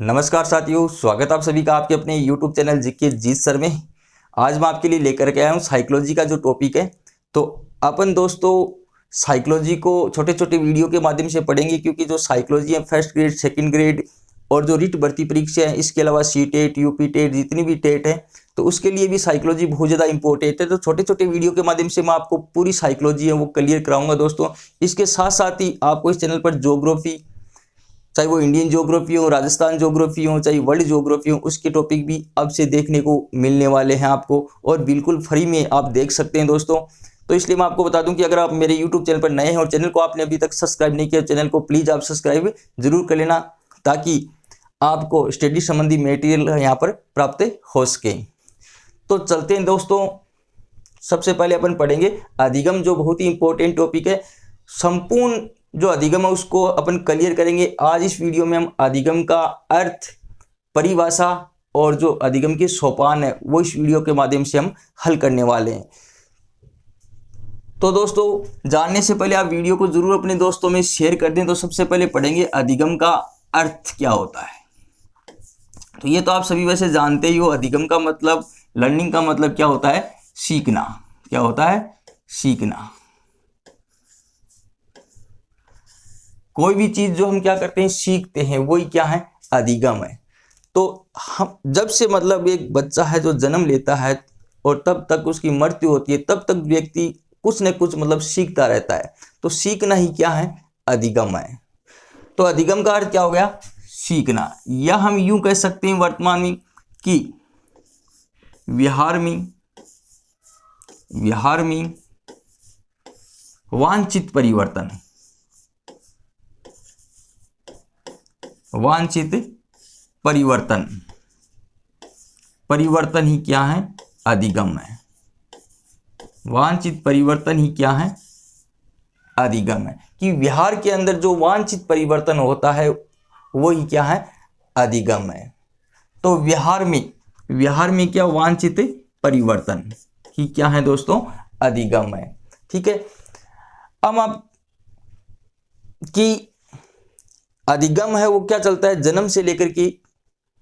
नमस्कार साथियों, स्वागत आप सभी का आपके अपने YouTube चैनल जीके जीत सर में। आज मैं आपके लिए लेकर के आया हूँ साइकोलॉजी का जो टॉपिक है। तो अपन दोस्तों साइकोलॉजी को छोटे छोटे वीडियो के माध्यम से पढ़ेंगे, क्योंकि जो साइकोलॉजी है फर्स्ट ग्रेड, सेकंड ग्रेड और जो रिट भर्ती परीक्षा है, इसके अलावा CTET, UP-TET जितनी भी टेट है, तो उसके लिए भी साइकोलॉजी बहुत ज़्यादा इंपॉर्टेंट है। तो छोटे छोटे वीडियो के माध्यम से मैं आपको पूरी साइकोलॉजी है वो क्लियर कराऊंगा दोस्तों। इसके साथ साथ ही आपको इस चैनल पर ज्योग्राफी, चाहे वो इंडियन ज्योग्राफी हो, राजस्थान ज्योग्राफी हो, चाहे वर्ल्ड ज्योग्राफी हो, उसके टॉपिक भी अब से देखने को मिलने वाले हैं आपको, और बिल्कुल फ्री में आप देख सकते हैं दोस्तों। तो इसलिए मैं आपको बता दूं कि अगर आप मेरे YouTube चैनल पर नए हैं और चैनल को आपने अभी तक सब्सक्राइब नहीं किया, चैनल को प्लीज़ आप सब्सक्राइब जरूर कर लेना, ताकि आपको स्टडी संबंधी मटेरियल यहाँ पर प्राप्त हो सके। तो चलते हैं दोस्तों, सबसे पहले अपन पढ़ेंगे अधिगम, जो बहुत ही इंपॉर्टेंट टॉपिक है। संपूर्ण जो अधिगम है उसको अपन क्लियर करेंगे। आज इस वीडियो में हम अधिगम का अर्थ, परिभाषा और जो अधिगम के सोपान है वो इस वीडियो के माध्यम से हम हल करने वाले हैं। तो दोस्तों जानने से पहले आप वीडियो को जरूर अपने दोस्तों में शेयर कर दें। तो सबसे पहले पढ़ेंगे अधिगम का अर्थ क्या होता है। तो ये तो आप सभी वैसे जानते ही हो, अधिगम का मतलब, लर्निंग का मतलब क्या होता है? सीखना। क्या होता है? सीखना। कोई भी चीज जो हम क्या करते हैं, सीखते हैं, वही क्या है? अधिगम है। तो हम जब से मतलब एक बच्चा है जो जन्म लेता है और तब तक उसकी मृत्यु होती है, तब तक व्यक्ति कुछ न कुछ मतलब सीखता रहता है। तो सीखना ही क्या है? अधिगम है। तो अधिगम का अर्थ क्या हो गया? सीखना। या हम यूं कह सकते हैं वर्तमान में कि व्यवहार में वांछित परिवर्तन ही क्या है? अधिगम है। वांछित परिवर्तन ही क्या है? अधिगम है। कि व्यवहार के अंदर जो वांछित परिवर्तन होता है वो ही क्या है? अधिगम है। तो व्यवहार में क्या वांछित परिवर्तन ही क्या है दोस्तों? अधिगम है। ठीक है। अब आप कि अधिगम है वो क्या चलता है? जन्म से लेकर के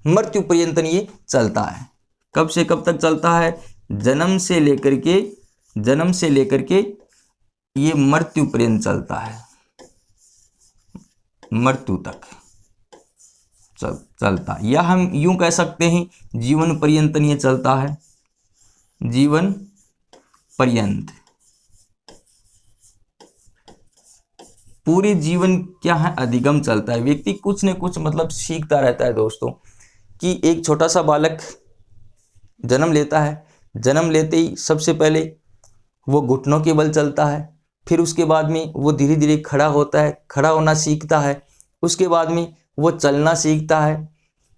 मृत्यु पर्यंत ये चलता है। कब से कब तक चलता है? जन्म से लेकर के ये मृत्यु पर्यंत चलता है। मृत्यु तक चलता, या हम यूं कह सकते हैं जीवन पर्यंत ये चलता है। जीवन पर्यंत, पूरे जीवन क्या है? अधिगम चलता है। व्यक्ति कुछ न कुछ मतलब सीखता रहता है दोस्तों। कि एक छोटा सा बालक जन्म लेता है, जन्म लेते ही सबसे पहले वो घुटनों के बल चलता है, फिर उसके बाद में वो धीरे धीरे खड़ा होता है, खड़ा होना सीखता है, उसके बाद में वो चलना सीखता है,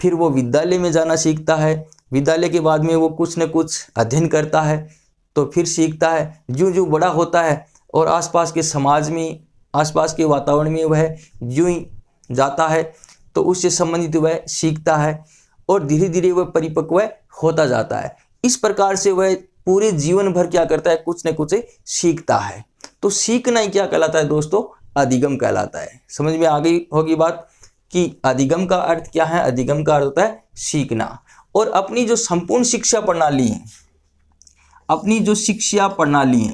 फिर वो विद्यालय में जाना सीखता है, विद्यालय के बाद में वो कुछ न कुछ अध्ययन करता है, तो फिर सीखता है। जो जो बड़ा होता है और आसपास के समाज में, आसपास के वातावरण में वह यूं ही जाता है, तो उससे संबंधित वह सीखता है और धीरे धीरे वह परिपक्व होता जाता है। इस प्रकार से वह पूरे जीवन भर क्या करता है? कुछ न कुछ सीखता है। तो सीखना ही क्या कहलाता है दोस्तों? अधिगम कहलाता है। समझ में आ गई होगी बात कि अधिगम का अर्थ क्या है? अधिगम का अर्थ होता है सीखना। और अपनी जो संपूर्ण शिक्षा प्रणाली है, अपनी जो शिक्षा प्रणाली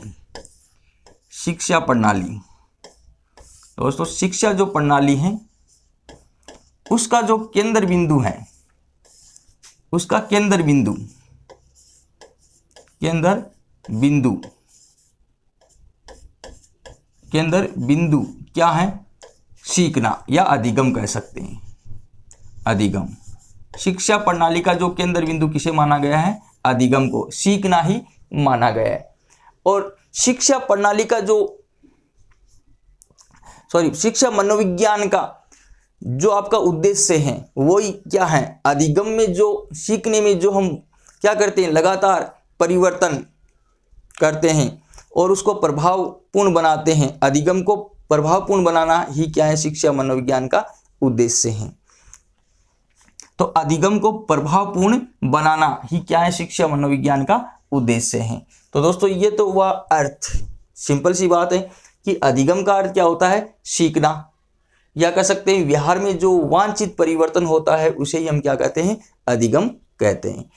दोस्तों, शिक्षा जो प्रणाली है उसका जो केंद्र बिंदु है, उसका केंद्र बिंदु क्या है? सीखना, या अधिगम कह सकते हैं। अधिगम, शिक्षा प्रणाली का जो केंद्र बिंदु किसे माना गया है? अधिगम को। सीखना ही माना गया है। और शिक्षा प्रणाली का शिक्षा मनोविज्ञान का जो आपका उद्देश्य है वही क्या है? अधिगम में जो सीखने में जो हम क्या करते हैं, लगातार परिवर्तन करते हैं और उसको प्रभावपूर्ण बनाते हैं। अधिगम को प्रभावपूर्ण बनाना ही क्या है? शिक्षा मनोविज्ञान का उद्देश्य है। तो अधिगम को प्रभावपूर्ण बनाना ही क्या है? शिक्षा मनोविज्ञान का उद्देश्य है। तो दोस्तों ये तो हुआ अर्थ, सिंपल सी बात है कि अधिगम का अर्थ क्या होता है? सीखना। या कह सकते हैं व्यवहार में जो वांछित परिवर्तन होता है उसे ही हम क्या कहते हैं, अधिगम कहते हैं।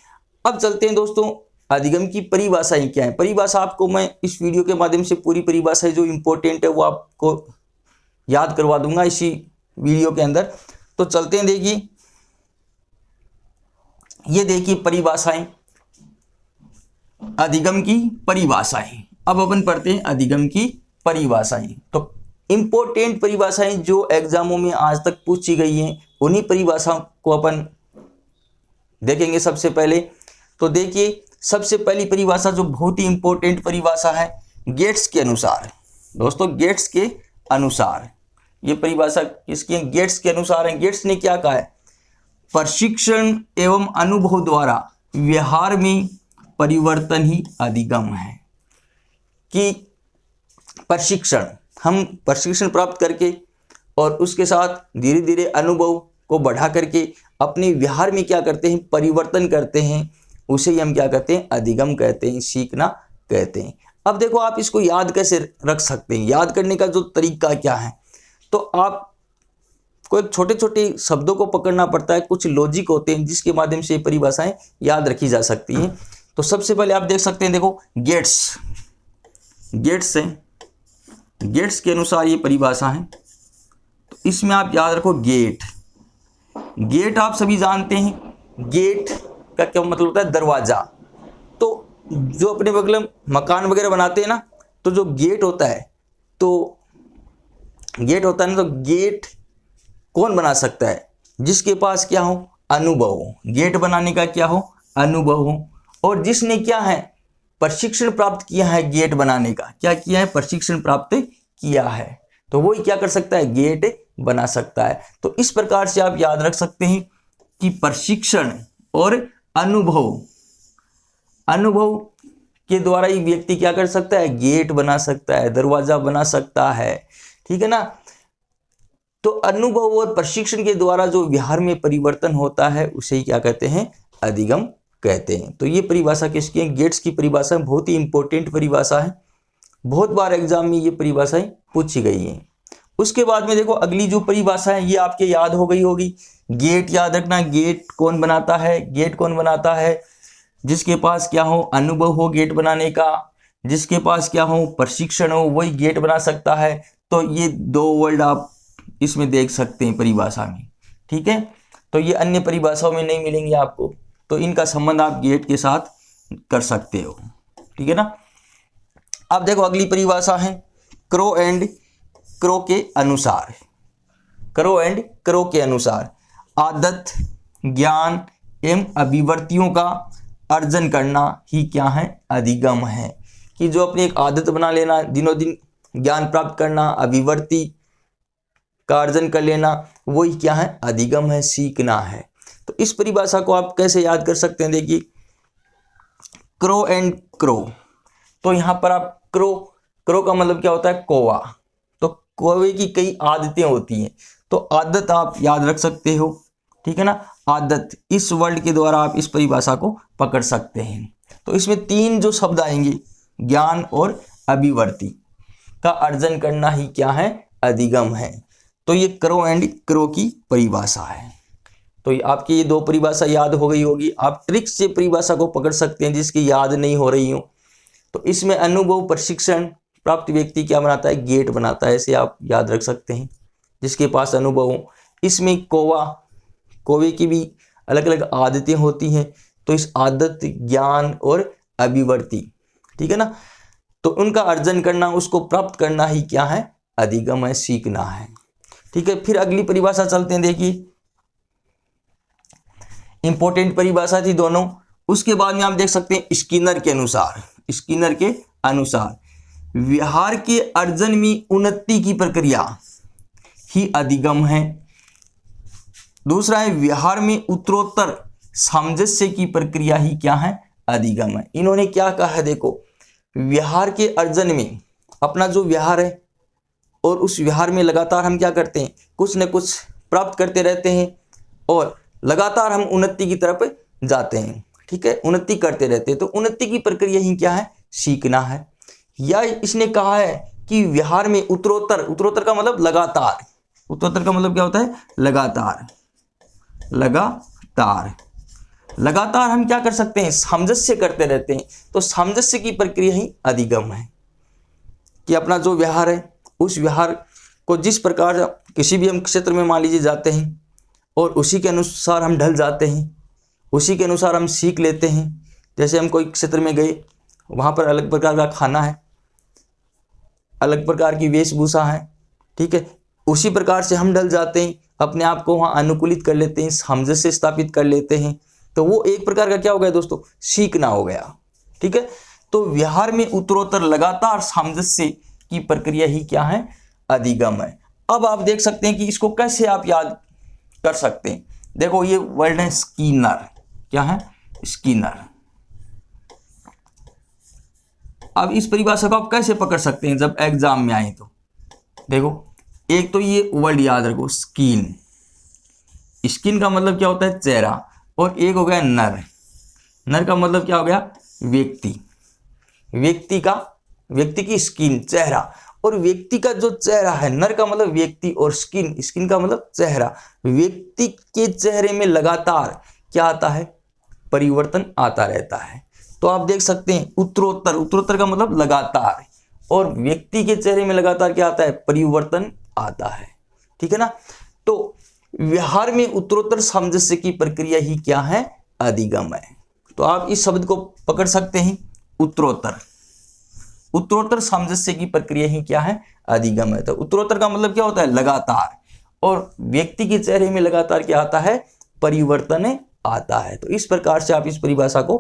अब चलते हैं दोस्तों, अधिगम की परिभाषाएं क्या है। परिभाषा आपको मैं इस वीडियो के माध्यम से पूरी परिभाषा जो इंपॉर्टेंट है वो आपको याद करवा दूंगा इसी वीडियो के अंदर। तो चलते हैं, देखिए ये देखिए परिभाषाएं, अधिगम की परिभाषाएं। अब अपन पढ़ते हैं अधिगम की परिभाषाएं। तो इंपॉर्टेंट परिभाषाएं जो एग्जामों में आज तक पूछी गई हैं उन्हीं परिभाषाओं को अपन देखेंगे सबसे पहले। तो देखिए सबसे पहली परिभाषा जो बहुत ही इंपॉर्टेंट परिभाषा है, गेट्स के अनुसार। दोस्तों गेट्स के अनुसार, ये परिभाषा किसकी है, गेट्स के अनुसार है। गेट्स ने क्या कहा है, प्रशिक्षण एवं अनुभव द्वारा व्यवहार में परिवर्तन ही अधिगम है। कि प्रशिक्षण, हम प्रशिक्षण प्राप्त करके और उसके साथ धीरे धीरे अनुभव को बढ़ा करके अपने व्यवहार में क्या करते हैं, परिवर्तन करते हैं, उसे ही हम क्या कहते हैं, अधिगम कहते हैं, सीखना कहते हैं। अब देखो आप इसको याद कैसे रख सकते हैं, याद करने का जो तरीका क्या है। तो आपको एक छोटे छोटे शब्दों को पकड़ना पड़ता है, कुछ लॉजिक होते हैं जिसके माध्यम से ये परिभाषाएं याद रखी जा सकती हैं। तो सबसे पहले आप देख सकते हैं, देखो गेट्स, गेट्स है, गेट्स के अनुसार ये परिभाषा है। तो इसमें आप याद रखो गेट, गेट आप सभी जानते हैं, गेट का क्या मतलब होता है, दरवाजा। तो जो अपने बगल मकान वगैरह बनाते हैं ना, तो जो गेट होता है, तो गेट होता है ना, तो गेट कौन बना सकता है, जिसके पास क्या हो, अनुभव हो, गेट बनाने का क्या हो, अनुभव हो, और जिसने क्या है, प्रशिक्षण प्राप्त किया है गेट बनाने का, क्या किया है, प्रशिक्षण प्राप्त किया है, तो वही क्या कर सकता है, गेट बना सकता है। तो इस प्रकार से आप याद रख सकते हैं कि प्रशिक्षण और अनुभव, अनुभव के द्वारा ही व्यक्ति क्या कर सकता है, गेट बना सकता है, दरवाजा बना सकता है, ठीक है ना। तो अनुभव और प्रशिक्षण के द्वारा जो व्यवहार में परिवर्तन होता है उसे ही क्या कहते हैं, अधिगम कहते हैं। तो ये परिभाषा किसकी है, गेट्स की परिभाषा, बहुत ही इंपॉर्टेंट परिभाषा है, बहुत बार एग्जाम में ये परिभाषाएं पूछी गई हैं। उसके बाद में देखो अगली जो परिभाषा है ये आपके याद हो गई होगी, गेट याद रखना, गेट कौन बनाता है, गेट कौन बनाता है, जिसके पास क्या हो, अनुभव हो गेट बनाने का, जिसके पास क्या हो, प्रशिक्षण हो, वही गेट बना सकता है। तो ये दो वर्ड आप इसमें देख सकते हैं परिभाषा में, ठीक है। तो ये अन्य परिभाषाओं में नहीं मिलेंगे आपको, तो इनका संबंध आप गेट के साथ कर सकते हो, ठीक है ना। अब देखो अगली परिभाषा है क्रो एंड क्रो के अनुसार। क्रो एंड क्रो के अनुसार आदत, ज्ञान एवं अभिवर्तियों का अर्जन करना ही क्या है, अधिगम है। कि जो अपनी एक आदत बना लेना, दिनों दिन ज्ञान प्राप्त करना, अभिवर्ती का अर्जन कर लेना, वही क्या है, अधिगम है, सीखना है। तो इस परिभाषा को आप कैसे याद कर सकते हैं, देखिए क्रो एंड क्रो। तो यहाँ पर आप क्रो, क्रो का मतलब क्या होता है, कौवा। तो कौवे की कई आदतें होती हैं, तो आदत आप याद रख सकते हो, ठीक है ना। आदत, इस वर्ड के द्वारा आप इस परिभाषा को पकड़ सकते हैं। तो इसमें तीन जो शब्द आएंगे, ज्ञान और अभिवर्ती का अर्जन करना ही क्या है, अधिगम है। तो ये क्रो एंड क्रो की परिभाषा है। तो आपकी ये दो परिभाषा याद हो गई होगी। आप ट्रिक्स से परिभाषा को पकड़ सकते हैं जिसकी याद नहीं हो रही हो। तो इसमें अनुभव, प्रशिक्षण प्राप्त व्यक्ति क्या बनाता है, गेट बनाता है, इसे आप याद रख सकते हैं, जिसके पास अनुभव हो। इसमें कौवा, कौवे की भी अलग अलग आदतें होती हैं, तो इस आदत, ज्ञान और अभिवर्ती, ठीक है ना, तो उनका अर्जन करना, उसको प्राप्त करना ही क्या है, अधिगम है, सीखना है, ठीक है। फिर अगली परिभाषा चलते हैं, देखिए इंपॉर्टेंट परिभाषा थी दोनों। उसके बाद में आप देख सकते हैं स्किनर के अनुसार, स्किनर के अनुसार व्यवहार के अर्जन में उन्नति की प्रक्रिया ही अधिगम है। दूसरा है व्यवहार में उत्तरोत्तर सामंजस्य की प्रक्रिया ही क्या है, अधिगम है। इन्होंने क्या कहा है, देखो व्यवहार के अर्जन में अपना जो व्यवहार है और उस व्यवहार में लगातार हम क्या करते हैं, कुछ न कुछ प्राप्त करते रहते हैं और लगातार हम उन्नति की तरफ जाते हैं, ठीक है, उन्नति करते रहते हैं। तो उन्नति की प्रक्रिया ही क्या है, सीखना है। या इसने कहा है कि व्यवहार में उत्तरोत्तर, उत्तरोत्तर का मतलब लगातार, उत्तरोत्तर का मतलब क्या होता है? लगातार। लगातार लगातार हम क्या कर सकते हैं? सामंजस्य करते रहते हैं। तो सामंजस्य की प्रक्रिया ही अधिगम है, कि अपना जो व्यवहार है उस व्यवहार को जिस प्रकार किसी भी हम क्षेत्र में मान लीजिए जाते हैं और उसी के अनुसार हम ढल जाते हैं, उसी के अनुसार हम सीख लेते हैं। जैसे हम कोई क्षेत्र में गए, वहाँ पर अलग प्रकार का खाना है, अलग प्रकार की वेशभूषा है, ठीक है, उसी प्रकार से हम ढल जाते हैं, अपने आप को वहाँ अनुकूलित कर लेते हैं, सामंजस्य स्थापित कर लेते हैं। तो वो एक प्रकार का क्या हो गया दोस्तों? सीखना हो गया। ठीक है, तो व्यवहार में उत्तरोत्तर लगातार सामंजस्य की प्रक्रिया ही क्या है? अधिगम है। अब आप देख सकते हैं कि इसको कैसे आप याद कर सकते हैं। देखो ये वर्ड है स्किनर। क्या है? स्किनर। अब इस परिभाषा को आप कैसे पकड़ सकते हैं जब एग्जाम में आए? तो देखो, एक तो ये वर्ड याद रखो, स्किन। स्किन का मतलब क्या होता है? चेहरा। और एक हो गया नर। नर का मतलब क्या हो गया? व्यक्ति। व्यक्ति की स्किन, चेहरा। और व्यक्ति का जो चेहरा है, नर का मतलब व्यक्ति और स्किन का मतलब चेहरा। व्यक्ति के चेहरे में लगातार क्या आता है? परिवर्तन आता रहता है। तो आप देख सकते हैं उत्तरोत्तर का मतलब लगातार, और व्यक्ति के चेहरे में लगातार क्या आता है? परिवर्तन आता है। ठीक है ना? तो व्यवहार में उत्तरोत्तर सामंजस्य की प्रक्रिया ही क्या है? अधिगम है। तो आप इस शब्द को पकड़ सकते हैं, उत्तरोत्तर सामंजस्य की प्रक्रिया ही क्या है? अधिगम है। तो उत्तरोत्तर का मतलब क्या होता है? लगातार। और व्यक्ति के चेहरे में लगातार क्या आता है? परिवर्तन आता है। तो इस प्रकार से आप इस परिभाषा को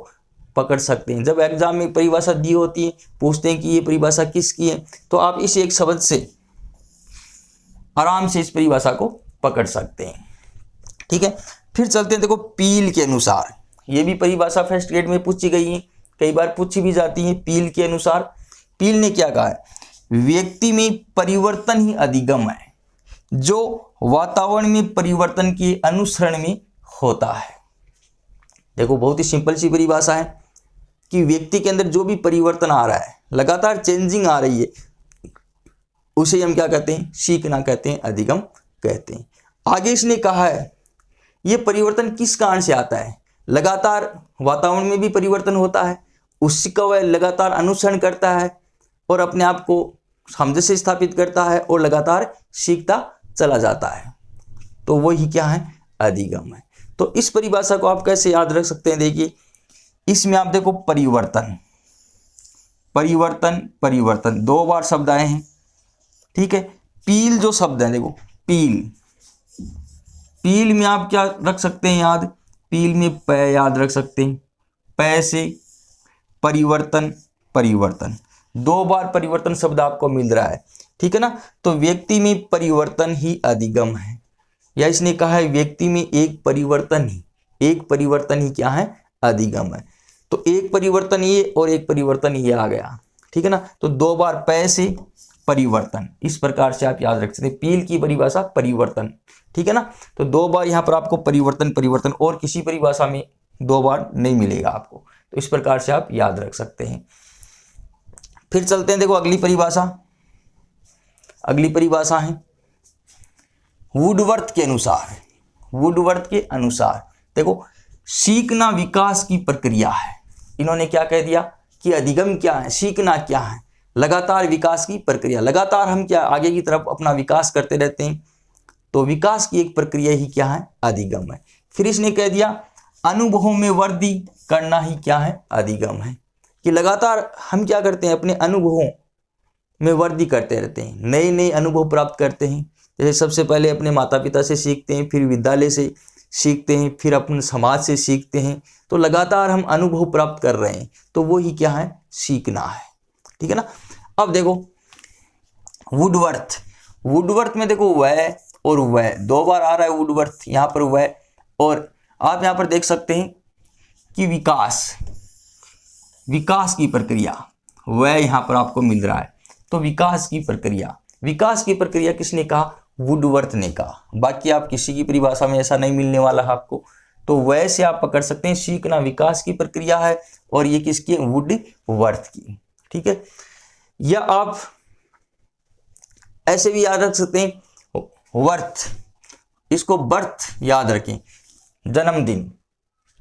पकड़ सकते हैं। जब एग्जाम में परिभाषा दी होती है, पूछते हैं कि ये परिभाषा किसकी है, तो आप इस एक शब्द से आराम से इस परिभाषा को पकड़ सकते हैं। ठीक है, फिर चलते हैं। देखो, पील के अनुसार, ये भी परिभाषा फर्स्ट ग्रेड में पूछी गई है, कई बार पूछी भी जाती है। पील के अनुसार, पील ने क्या कहा है? व्यक्ति में परिवर्तन ही अधिगम है, जो वातावरण में परिवर्तन के अनुसरण में होता है। देखो, बहुत ही सिंपल सी परिभाषा है कि व्यक्ति के अंदर जो भी परिवर्तन आ रहा है, लगातार चेंजिंग आ रही है, उसे हम क्या कहते हैं? सीखना कहते हैं, अधिगम कहते हैं। आगे इसने कहा है, ये परिवर्तन किस कारण से आता है? लगातार वातावरण में भी परिवर्तन होता है, उसका वह लगातार अनुसरण करता है और अपने आप को सामंजस्य स्थापित करता है और लगातार सीखता चला जाता है। तो वही क्या है? अधिगम है। तो इस परिभाषा को आप कैसे याद रख सकते हैं? देखिए, इसमें आप देखो, परिवर्तन दो बार शब्द आए हैं। ठीक है, पील जो शब्द है, देखो पील में आप क्या रख सकते हैं याद? पील में प याद रख सकते हैं। प से परिवर्तन, दो बार परिवर्तन शब्द आपको मिल रहा है। ठीक है ना? तो व्यक्ति में परिवर्तन ही अधिगम है, या इसने कहा है व्यक्ति में एक परिवर्तन ही क्या है? अधिगम है। तो एक परिवर्तन ये और एक परिवर्तन ये आ गया। ठीक है ना? तो दो बार प से परिवर्तन, इस प्रकार से आप याद रख सकते हैं। पील की परिभाषा परिवर्तन। ठीक है ना? तो दो बार यहाँ पर आपको परिवर्तन, और किसी परिभाषा में दो बार नहीं मिलेगा आपको। तो इस प्रकार से आप याद रख सकते हैं। फिर चलते हैं। देखो, अगली परिभाषा है वुडवर्थ के अनुसार। देखो, सीखना विकास की प्रक्रिया है। इन्होंने क्या कह दिया कि अधिगम क्या है? सीखना क्या है? लगातार विकास की प्रक्रिया। लगातार हम क्या आगे की तरफ अपना विकास करते रहते हैं, तो विकास की एक प्रक्रिया ही क्या है? अधिगम है। फिर इसने कह दिया अनुभवों में वृद्धि करना ही क्या है? अधिगम है। कि लगातार हम क्या करते हैं? अपने अनुभवों में वृद्धि करते रहते हैं, नए नए अनुभव प्राप्त करते हैं। जैसे सबसे पहले अपने माता पिता से सीखते हैं, फिर विद्यालय से सीखते हैं, फिर अपने समाज से सीखते हैं। तो लगातार हम अनुभव प्राप्त कर रहे हैं, तो वो ही क्या है? सीखना है। ठीक है ना? अब देखो, वुडवर्थ में देखो वह और वह दो बार आ रहा है। वुडवर्थ यहाँ पर वह, और आप यहाँ पर देख सकते हैं कि विकास की प्रक्रिया, वह यहाँ पर आपको मिल रहा है। तो विकास की प्रक्रिया किसने कहा? वुडवर्थ ने कहा। बाकी आप किसी की परिभाषा में ऐसा नहीं मिलने वाला है आपको। तो वह से आप पकड़ सकते हैं, सीखना विकास की प्रक्रिया है, और ये किसकी है? वुडवर्थ की। ठीक है, या आप ऐसे भी याद रख सकते हैं, वर्थ, इसको बर्थ याद रखें, जन्मदिन,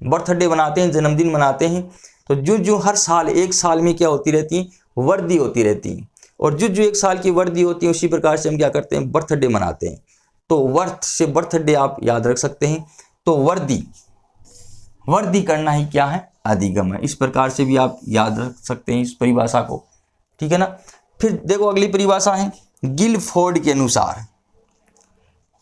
बर्थडे मनाते हैं, जन्मदिन मनाते हैं। तो जो जो हर साल एक साल में क्या होती रहती है, वर्दी होती रहती है, और जो जो एक साल की वर्दी होती है उसी प्रकार से हम क्या करते हैं, बर्थडे मनाते हैं। तो वर्थ से बर्थडे आप याद रख सकते हैं। तो वर्दी, वर्दी करना ही क्या है, अधिगम है। इस प्रकार से भी आप याद रख सकते हैं इस परिभाषा को, ठीक है ना। फिर देखो अगली परिभाषा है गिलफोर्ड के अनुसार,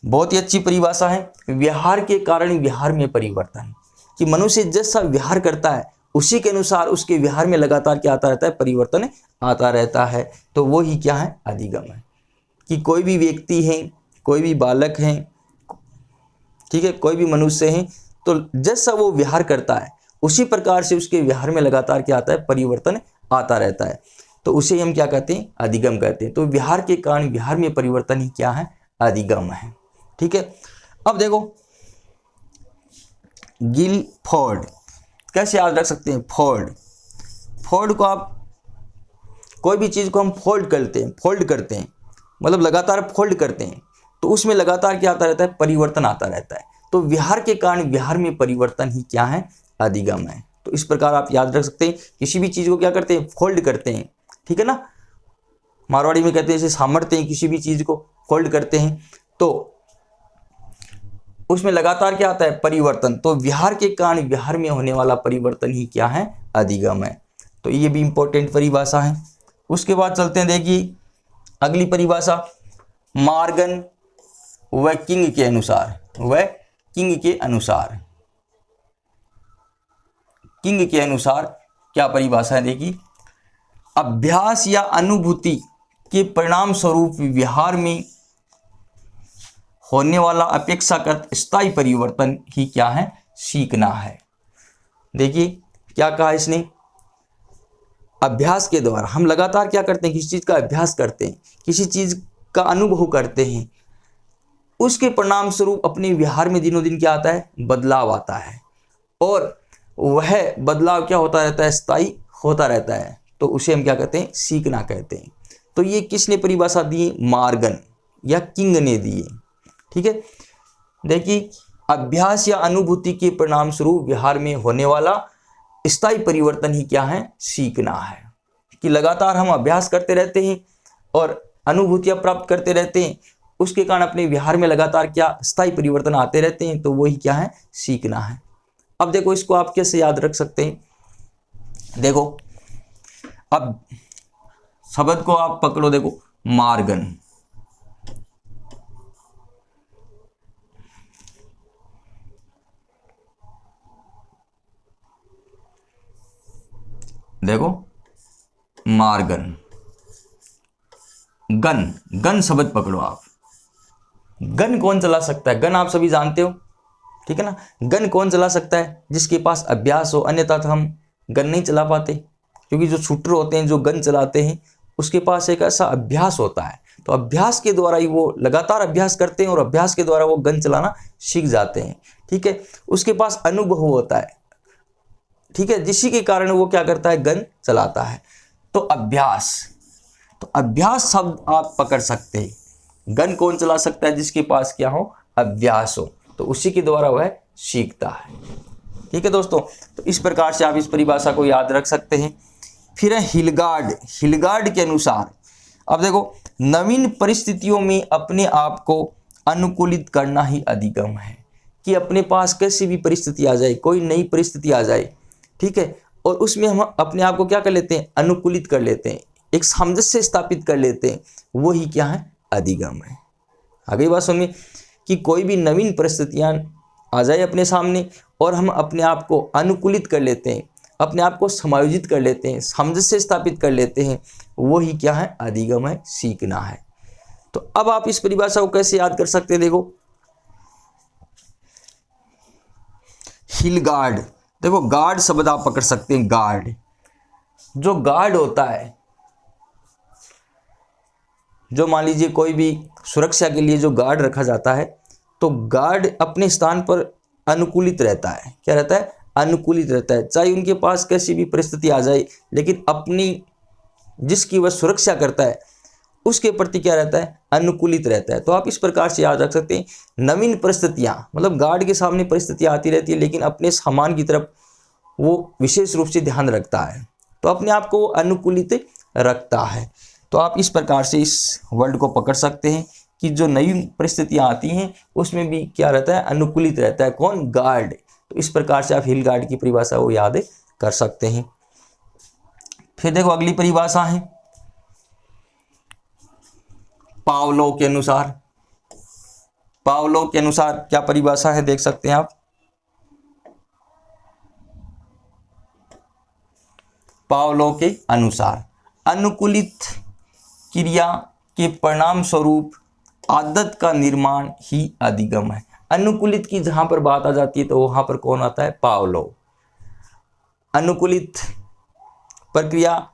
बहुत ही अच्छी परिभाषा है। व्यवहार के कारण व्यवहार में परिवर्तन, कि मनुष्य जैसा व्यवहार करता है उसी के अनुसार उसके व्यवहार में लगातार क्या आता रहता है, परिवर्तन आता रहता है। तो वो ही क्या है, अधिगम है। कि कोई भी व्यक्ति है, कोई भी बालक है, ठीक है, कोई भी मनुष्य है, तो जैसा वो व्यवहार करता है उसी प्रकार से उसके व्यवहार में लगातार क्या आता है, परिवर्तन आता रहता है। तो उसे हम क्या कहते हैं, अधिगम कहते हैं। तो व्यवहार के कारण व्यवहार में परिवर्तन ही क्या है, अधिगम है, ठीक है। अब देखो गिलफोर्ड कैसे याद रख सकते हैं, फोल्ड, फोल्ड को आप, कोई भी चीज़ को हम फोल्ड करते हैं, मतलब लगातार फोल्ड करते हैं, तो उसमें लगातार क्या आता रहता है, परिवर्तन आता रहता है। तो व्यवहार के कारण व्यवहार में परिवर्तन ही क्या है, अधिगम है। तो इस प्रकार आप याद रख सकते हैं। किसी भी चीज़ को क्या करते हैं, फोल्ड करते हैं, ठीक है ना। मारवाड़ी में कहते हैं जैसे सामर्थ्य हैं, किसी भी चीज़ को फोल्ड करते हैं तो उसमें लगातार क्या आता है, परिवर्तन। तो व्यवहार के कारण व्यवहार में होने वाला परिवर्तन ही क्या है, अधिगम है। तो ये भी इंपॉर्टेंट परिभाषा है। उसके बाद चलते हैं, देखिए अगली परिभाषा मॉर्गन व किंग के अनुसार, व किंग के अनुसार, किंग के अनुसार क्या परिभाषा है, देखिए अभ्यास या अनुभूति के परिणाम स्वरूप व्यवहार में होने वाला अपेक्षाकृत स्थायी परिवर्तन ही क्या है, सीखना है। देखिए क्या कहा इसने, अभ्यास के द्वारा हम लगातार क्या करते हैं, किसी चीज़ का अभ्यास करते हैं, किसी चीज़ का अनुभव करते हैं, उसके परिणाम स्वरूप अपने व्यवहार में दिनों दिन क्या आता है, बदलाव आता है, और वह बदलाव क्या होता रहता है, स्थायी होता रहता है। तो उसे हम क्या कहते हैं, सीखना कहते हैं। तो ये किसने परिभाषा दी, मॉर्गन या किंग ने दी है, ठीक है। देखिए अभ्यास या अनुभूति के परिणाम स्वरूप व्यवहार में होने वाला स्थायी परिवर्तन ही क्या है, सीखना है। कि लगातार हम अभ्यास करते रहते हैं और अनुभूतियां प्राप्त करते रहते हैं, उसके कारण अपने व्यवहार में लगातार क्या स्थायी परिवर्तन आते रहते हैं। तो वही क्या है, सीखना है। अब देखो इसको आप कैसे याद रख सकते हैं, देखो अब शब्द को आप पकड़ो, देखो मॉर्गन, देखो मॉर्गन, गन, गन शब्द पकड़ो आप। गन कौन चला सकता है, गन आप सभी जानते हो, ठीक है ना। गन कौन चला सकता है, जिसके पास अभ्यास हो, अन्यथा तो हम गन नहीं चला पाते। क्योंकि जो शूटर होते हैं, जो गन चलाते हैं, उसके पास एक ऐसा अभ्यास होता है। तो अभ्यास के द्वारा ही वो लगातार अभ्यास करते हैं और अभ्यास के द्वारा वो गन चलाना सीख जाते हैं, ठीक है। उसके पास अनुभव होता है, ठीक है, जिसी के कारण वो क्या करता है, गन चलाता है। तो अभ्यास, तो अभ्यास शब्द आप पकड़ सकते हैं। गन कौन चला सकता है, जिसके पास क्या हो, अभ्यास हो, तो उसी के द्वारा वह सीखता है, ठीक है दोस्तों। तो इस प्रकार से आप इस परिभाषा को याद रख सकते हैं। फिर है हिलगार्ड, हिलगार्ड के अनुसार, अब देखो नवीन परिस्थितियों में अपने आप को अनुकूलित करना ही अधिगम है। कि अपने पास कैसी भी परिस्थिति आ जाए, कोई नई परिस्थिति आ जाए, ठीक है, और उसमें हम अपने आप को क्या कर लेते हैं, अनुकूलित कर लेते हैं, एक सामंजस्य स्थापित कर लेते हैं, वो ही क्या है, अधिगम है। आगे बात सुनिए कि कोई भी नवीन परिस्थितियां आ जाए अपने सामने और हम अपने आप को अनुकूलित कर लेते हैं, अपने आप को समायोजित कर लेते हैं, सामंजस्य स्थापित कर लेते हैं, वो ही क्या है, अधिगम है, सीखना है। तो अब आप इस परिभाषा को कैसे याद कर सकते हैं, देखो हिलगार्ड, देखो गार्ड शब्द आप पकड़ सकते हैं। गार्ड, जो गार्ड होता है, जो मान लीजिए कोई भी सुरक्षा के लिए जो गार्ड रखा जाता है, तो गार्ड अपने स्थान पर अनुकूलित रहता है। क्या रहता है, अनुकूलित रहता है, चाहे उनके पास कैसी भी परिस्थिति आ जाए, लेकिन अपनी जिसकी वह सुरक्षा करता है उसके प्रति क्या रहता है, अनुकूलित रहता है। तो आप इस प्रकार से याद रख सकते हैं, नवीन परिस्थितियां, मतलब गार्ड के सामने परिस्थितियां आती रहती है, लेकिन अपने सामान की तरफ वो विशेष रूप से ध्यान रखता है, तो अपने आप को अनुकूलित रखता है। तो आप इस प्रकार से इस वर्ड को पकड़ सकते हैं कि जो नई परिस्थितियां आती हैं उसमें भी क्या रहता है, अनुकूलित रहता है। कौन, गार्ड। तो इस प्रकार से आप हिल गार्ड की परिभाषा को याद कर सकते हैं। फिर देखो अगली परिभाषा है पावलोव के अनुसार। पावलोव के अनुसार क्या परिभाषा है, देख सकते हैं आप। पावलोव के अनुसार अनुकूलित क्रिया के परिणाम स्वरूप आदत का निर्माण ही अधिगम है। अनुकूलित की जहां पर बात आ जाती है तो वहां पर कौन आता है, पावलोव। अनुकूलित प्रक्रिया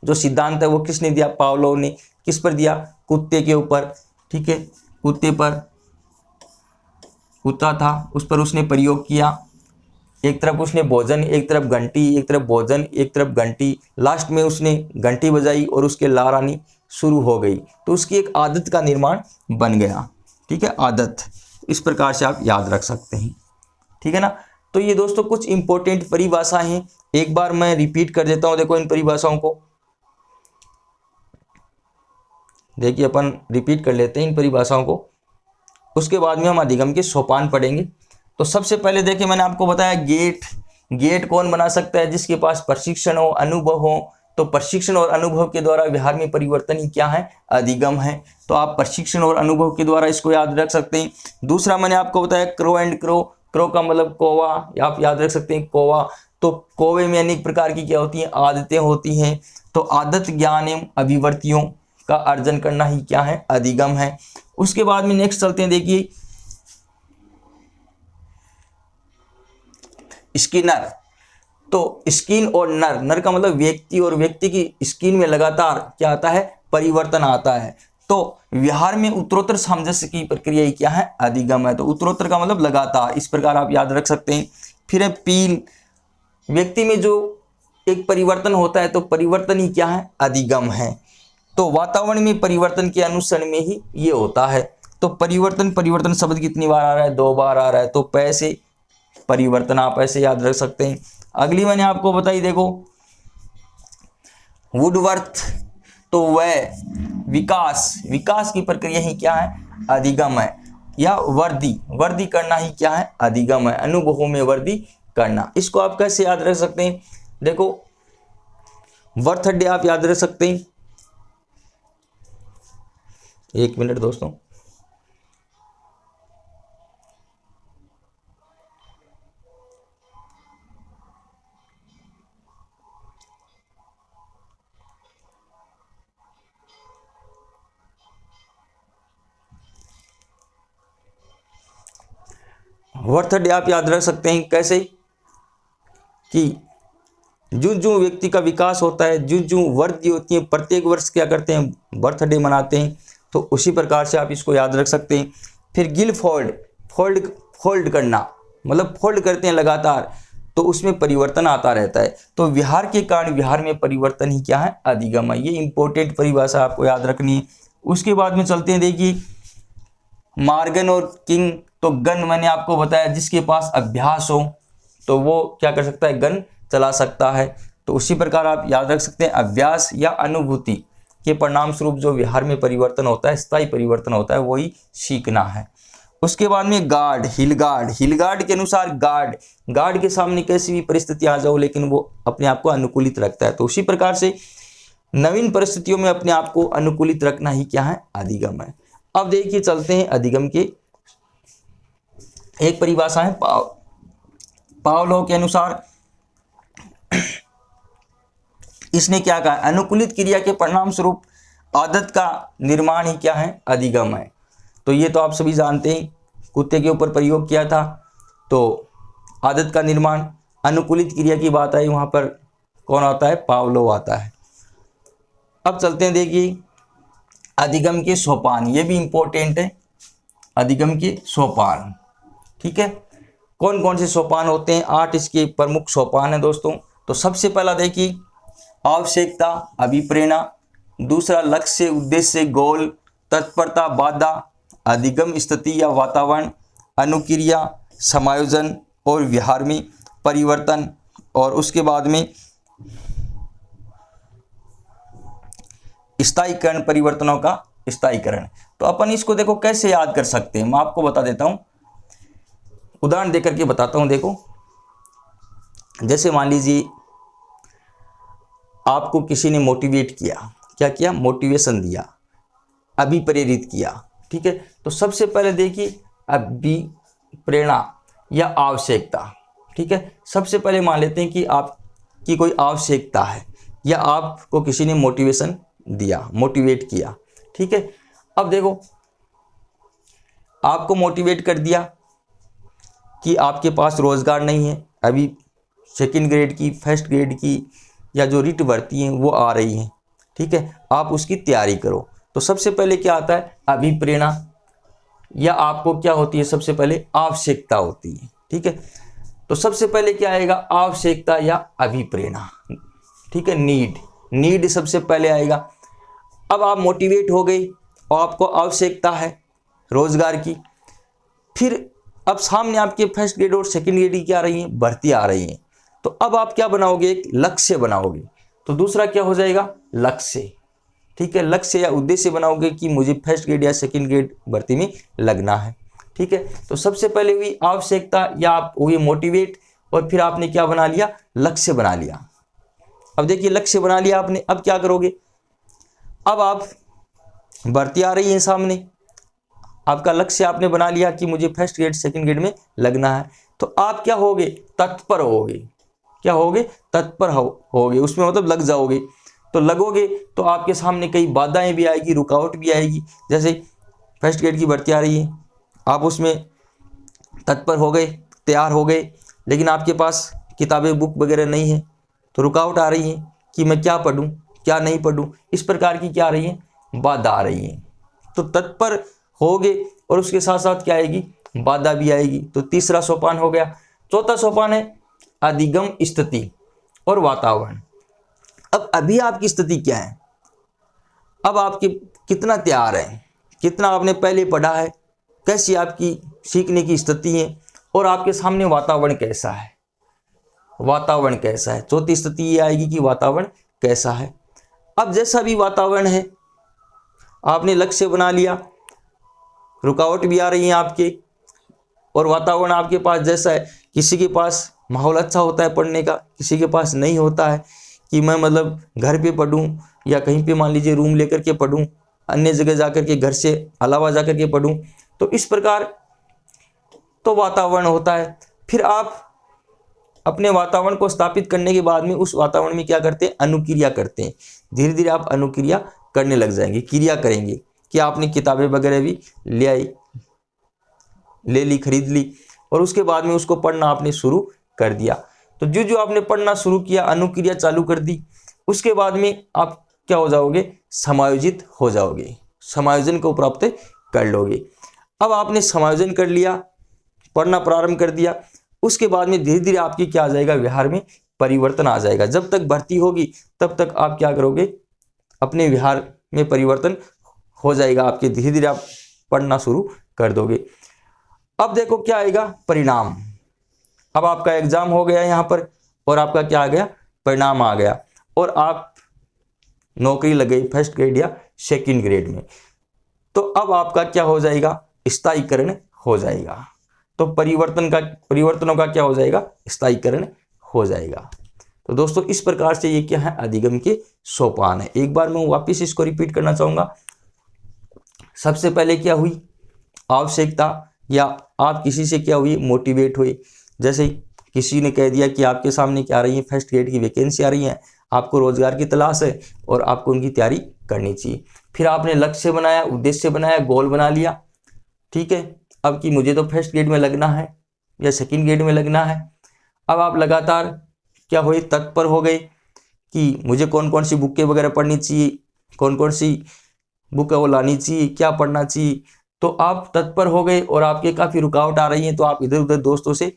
जो सिद्धांत है वो किसने दिया, पावलोव ने। किस पर दिया, कुत्ते के ऊपर, ठीक है। कुत्ते पर, कुत्ता था उस पर उसने प्रयोग किया। एक तरफ उसने भोजन, एक तरफ घंटी, एक तरफ भोजन, एक तरफ घंटी, लास्ट में उसने घंटी बजाई और उसके लार आनी शुरू हो गई, तो उसकी एक आदत का निर्माण बन गया, ठीक है, आदत। इस प्रकार से आप याद रख सकते हैं, ठीक है ना। तो ये दोस्तों कुछ इंपॉर्टेंट परिभाषाएं हैं, एक बार मैं रिपीट कर देता हूं। देखो इन परिभाषाओं को देखिए, अपन रिपीट कर लेते हैं इन परिभाषाओं को, उसके बाद में हम अधिगम के सोपान पढ़ेंगे। तो सबसे पहले देखिए, मैंने आपको बताया गेट। गेट कौन बना सकता है, जिसके पास प्रशिक्षण हो, अनुभव हो। तो प्रशिक्षण और अनुभव के द्वारा व्यवहार में परिवर्तन ही क्या है, अधिगम है। तो आप प्रशिक्षण और अनुभव के द्वारा इसको याद रख सकते हैं। दूसरा मैंने आपको बताया क्रो एंड क्रो। क्रो का मतलब कौवा, आप याद रख सकते हैं कौवा। तो कौवे में अनेक प्रकार की क्या होती हैं, आदतें होती हैं। तो आदत ज्ञान एवं अभिवर्तियों का अर्जन करना ही क्या है, अधिगम है। उसके बाद में नेक्स्ट चलते हैं, देखिए स्किनर। तो स्किन और नर, नर का मतलब व्यक्ति, और व्यक्ति की स्किन में लगातार क्या आता है, परिवर्तन आता है। तो व्यवहार में उत्तरोत्तर सामंजस्य की प्रक्रिया ही क्या है, अधिगम है। तो उत्तरोत्तर का मतलब लगातार, इस प्रकार आप याद रख सकते हैं। फिर है पील, व्यक्ति में जो एक परिवर्तन होता है तो परिवर्तन ही क्या है, अधिगम है। तो वातावरण में परिवर्तन के अनुसरण में ही ये होता है। तो परिवर्तन, परिवर्तन शब्द कितनी बार आ रहा है, 2 बार आ रहा है। तो पैसे परिवर्तन, आप ऐसे याद रख सकते हैं। अगली मैंने आपको बताई, देखो वुडवर्थ। तो वह विकास, विकास की प्रक्रिया ही क्या है, अधिगम है। या वर्दी, वर्दी करना ही क्या है, अधिगम है। अनुभवों में वर्दी करना, इसको आप कैसे याद रख सकते हैं, देखो बर्थडे आप याद रख सकते हैं। एक मिनट दोस्तों, बर्थडे आप याद रख सकते हैं कैसे, कि जो जो व्यक्ति का विकास होता है, जो जो वृद्धि होती है, प्रत्येक वर्ष क्या करते हैं, बर्थडे मनाते हैं। तो उसी प्रकार से आप इसको याद रख सकते हैं। फिर गिल फोल्ड, फोल्ड, फोल्ड करना मतलब फोल्ड करते हैं लगातार, तो उसमें परिवर्तन आता रहता है। तो विहार के कारण विहार में परिवर्तन ही क्या है, अधिगम है। ये इंपॉर्टेंट परिभाषा आपको याद रखनी है। उसके बाद में चलते हैं, देखिए मार्गन और किंग। तो गन मैंने आपको बताया, जिसके पास अभ्यास हो तो वो क्या कर सकता है, गन चला सकता है। तो उसी प्रकार आप याद रख सकते हैं, अभ्यास या अनुभूति के परिणाम स्वरूप जो व्यवहार में परिवर्तन होता है, स्थायी परिवर्तन होता है, वही सीखना है। उसके बाद में गार्ड, हिल गार्ड। हिल गार्ड के अनुसार गार्ड, गार्ड के सामने कैसी भी परिस्थिति आ जाओ लेकिन वो अपने आप को अनुकूलित रखता है। तो उसी प्रकार से नवीन परिस्थितियों में अपने आप को अनुकूलित रखना ही क्या है, अधिगम है। अब देखिए चलते हैं अधिगम के, एक परिभाषा है पावलोव के अनुसार। इसने क्या कहा, अनुकूलित क्रिया के परिणाम स्वरूप आदत का निर्माण ही क्या है, अधिगम है। तो ये तो आप सभी जानते हैं, कुत्ते के ऊपर प्रयोग किया था तो आदत का निर्माण। अनुकूलित क्रिया की बात आई, वहां पर कौन आता है, पावलोव आता है। अब चलते हैं, देखिए अधिगम के सोपान, ये भी इंपॉर्टेंट है, अधिगम के सोपान। ठीक है, कौन कौन से सोपान होते हैं, 8 इसके प्रमुख सोपान है दोस्तों। तो सबसे पहला देखिए आवश्यकता, अभिप्रेरणा, दूसरा लक्ष्य, उद्देश्य, गोल, तत्परता, बाधा, अधिगम स्थिति या वातावरण, अनुक्रिया, समायोजन और व्यवहार में परिवर्तन, और उसके बाद में स्थायीकरण, परिवर्तनों का स्थायीकरण। तो अपन इसको देखो कैसे याद कर सकते हैं, मैं आपको बता देता हूं, उदाहरण देकर के बताता हूं। देखो जैसे मान लीजिए आपको किसी ने मोटिवेट किया, क्या किया, मोटिवेशन दिया, अभिप्रेरित किया, ठीक है। तो सबसे पहले देखिए अभिप्रेरणा या आवश्यकता, ठीक है। सबसे पहले मान लेते हैं कि आपकी कोई आवश्यकता है या आपको किसी ने मोटिवेशन दिया, मोटिवेट किया, ठीक है। अब देखो आपको मोटिवेट कर दिया कि आपके पास रोजगार नहीं है, अभी सेकंड ग्रेड की, फर्स्ट ग्रेड की या जो रिट भर्ती हैं वो आ रही हैं, ठीक है, आप उसकी तैयारी करो। तो सबसे पहले क्या आता है, अभिप्रेरणा, या आपको क्या होती है, सबसे पहले आवश्यकता होती है, ठीक है। तो सबसे पहले क्या आएगा, आवश्यकता या अभिप्रेरणा, ठीक है। नीड सबसे पहले आएगा। अब आप मोटिवेट हो गए और आपको आवश्यकता है रोजगार की, फिर अब सामने आपके फर्स्ट ग्रेड और सेकंड ग्रेड की क्या आ रही है, भर्ती आ रही है। तो अब आप क्या बनाओगे, एक लक्ष्य बनाओगे। तो दूसरा क्या हो जाएगा, लक्ष्य, ठीक है, लक्ष्य या उद्देश्य बनाओगे कि मुझे फर्स्ट ग्रेड या सेकंड ग्रेड भर्ती में लगना है, ठीक है। तो सबसे पहले हुई आवश्यकता या आप हुए मोटिवेट, और फिर आपने क्या बना लिया, लक्ष्य बना लिया। अब देखिए लक्ष्य बना लिया आपने, अब क्या करोगे, अब आप भर्ती आ रही है सामने, आपका लक्ष्य आपने बना लिया कि मुझे फर्स्ट ग्रेड सेकंड ग्रेड में लगना है। तो आप क्या होगे, तत्पर होगे, क्या होगे, तत्पर होगे, उसमें मतलब लग जाओगे। तो लगोगे तो आपके सामने कई बाधाएं भी आएगी, रुकावट भी आएगी। जैसे फर्स्ट ग्रेड की भर्ती आ रही है, आप उसमें तत्पर हो गए, तैयार हो गए, लेकिन आपके पास किताबें, बुक वगैरह नहीं है, तो रुकावट आ रही है कि मैं क्या पढूं, क्या नहीं पढूं, इस प्रकार की क्या आ रही है, बाधा आ रही है। तो तत्पर होगे और उसके साथ साथ क्या आएगी, बाधा भी आएगी। तो तीसरा सोपान हो गया। चौथा सोपान है अधिगम स्थिति और वातावरण। अब अभी आपकी स्थिति क्या है, अब आपके कितना तैयार है, कितना आपने पहले पढ़ा है, कैसी आपकी सीखने की स्थिति है, और आपके सामने वातावरण कैसा है, वातावरण कैसा है। चौथी स्थिति ये आएगी कि वातावरण कैसा है। अब जैसा भी वातावरण है, आपने लक्ष्य बना लिया, रुकावट भी आ रही है आपके, और वातावरण आपके पास जैसा है, किसी के पास माहौल अच्छा होता है पढ़ने का, किसी के पास नहीं होता है कि मैं मतलब घर पे पढूं या कहीं पे मान लीजिए रूम लेकर के पढूं, अन्य जगह जाकर के, घर से अलावा जाकर के पढूं। तो इस प्रकार तो वातावरण होता है। फिर आप अपने वातावरण को स्थापित करने के बाद में उस वातावरण में क्या करते हैं, अनुक्रिया करते हैं। धीरे धीरे आप अनुक्रिया करने लग जाएंगे, क्रिया करेंगे कि आपने किताबें वगैरह भी ले ली, खरीद ली, और उसके बाद में उसको पढ़ना आपने शुरू कर दिया। तो जो जो आपने पढ़ना शुरू किया, अनुक्रिया चालू कर दी, उसके बाद में आप क्या हो जाओगे, समायोजित हो जाओगे, समायोजन को प्राप्त कर लोगे। अब आपने समायोजन कर लिया, पढ़ना प्रारंभ कर दिया, उसके बाद में धीरे धीरे आपकी क्या आ जाएगा, व्यवहार में परिवर्तन आ जाएगा। जब तक भर्ती होगी तब तक आप क्या करोगे, अपने व्यवहार में परिवर्तन हो जाएगा आपके, धीरे धीरे आप पढ़ना शुरू कर दोगे। अब देखो क्या आएगा, परिणाम। अब आपका एग्जाम हो गया यहाँ पर, और आपका क्या आ गया, परिणाम आ गया, और आप नौकरी लग गई फर्स्ट ग्रेड या सेकंड ग्रेड में। तो अब आपका क्या हो जाएगा, स्थायीकरण हो जाएगा। तो परिवर्तनों का क्या हो जाएगा, स्थायीकरण हो जाएगा। तो दोस्तों इस प्रकार से ये क्या है, अधिगम के सोपान है। एक बार मैं वापिस इसको रिपीट करना चाहूंगा। सबसे पहले क्या हुई, आवश्यकता, या आप किसी से क्या हुई, मोटिवेट हुए। जैसे किसी ने कह दिया कि आपके सामने क्या आ रही है, फर्स्ट ग्रेड की वैकेंसी आ रही है, आपको रोजगार की तलाश है और आपको उनकी तैयारी करनी चाहिए। फिर आपने लक्ष्य बनाया, उद्देश्य बनाया, गोल बना लिया, ठीक है। अब कि मुझे तो फर्स्ट ग्रेड में लगना है या सेकंड ग्रेड में लगना है। अब आप लगातार क्या हुए, तत्पर हो गए कि मुझे कौन कौन सी बुकें वगैरह पढ़नी चाहिए, कौन कौन सी बुक वो लानी चाहिए, क्या पढ़ना चाहिए। तो आप तत्पर हो गए और आपके काफ़ी रुकावट आ रही है, तो आप इधर उधर दोस्तों से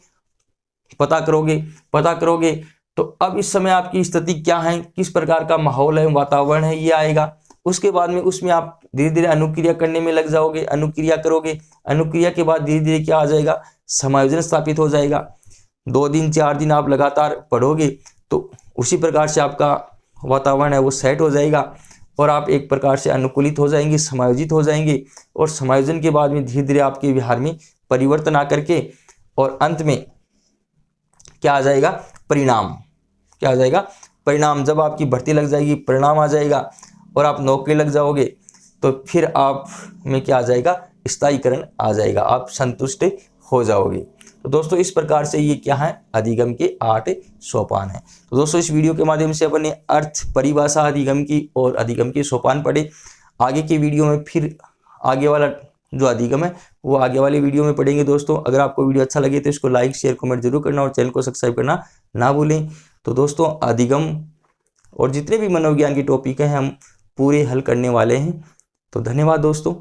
पता करोगे। तो अब इस समय आपकी स्थिति क्या है, किस प्रकार का माहौल है, वातावरण है, ये आएगा। उसके बाद में उसमें आप धीरे धीरे अनुक्रिया करने में लग जाओगे, अनुक्रिया करोगे, अनुक्रिया के बाद धीरे धीरे क्या आ जाएगा, समायोजन स्थापित हो जाएगा। 2 दिन 4 दिन आप लगातार पढ़ोगे तो उसी प्रकार से आपका वातावरण है वो सेट हो जाएगा और आप एक प्रकार से अनुकूलित हो जाएंगे, समायोजित हो जाएंगे। और समायोजन के बाद में धीरे धीरे आपके व्यवहार में परिवर्तन आकर के और अंत में क्या आ जाएगा, परिणाम। क्या आ जाएगा, परिणाम। जब आपकी भर्ती लग जाएगी, परिणाम आ जाएगा और आप नौकरी लग जाओगे तो फिर आप में क्या आ जाएगा, स्थायीकरण आ जाएगा, आप संतुष्ट हो जाओगे। तो दोस्तों इस प्रकार से ये क्या है, अधिगम के 8 सोपान है। तो दोस्तों इस वीडियो के माध्यम से अपन ने अर्थ, परिभाषा अधिगम की और अधिगम के सोपान पढ़े। आगे के वीडियो में फिर आगे वाला जो अधिगम है वो आगे वाले वीडियो में पढ़ेंगे। दोस्तों अगर आपको वीडियो अच्छा लगे तो इसको लाइक शेयर कमेंट जरूर करना और चैनल को सब्सक्राइब करना ना भूलें। तो दोस्तों अधिगम और जितने भी मनोविज्ञान के टॉपिक हैं हम पूरे हल करने वाले हैं। तो धन्यवाद दोस्तों।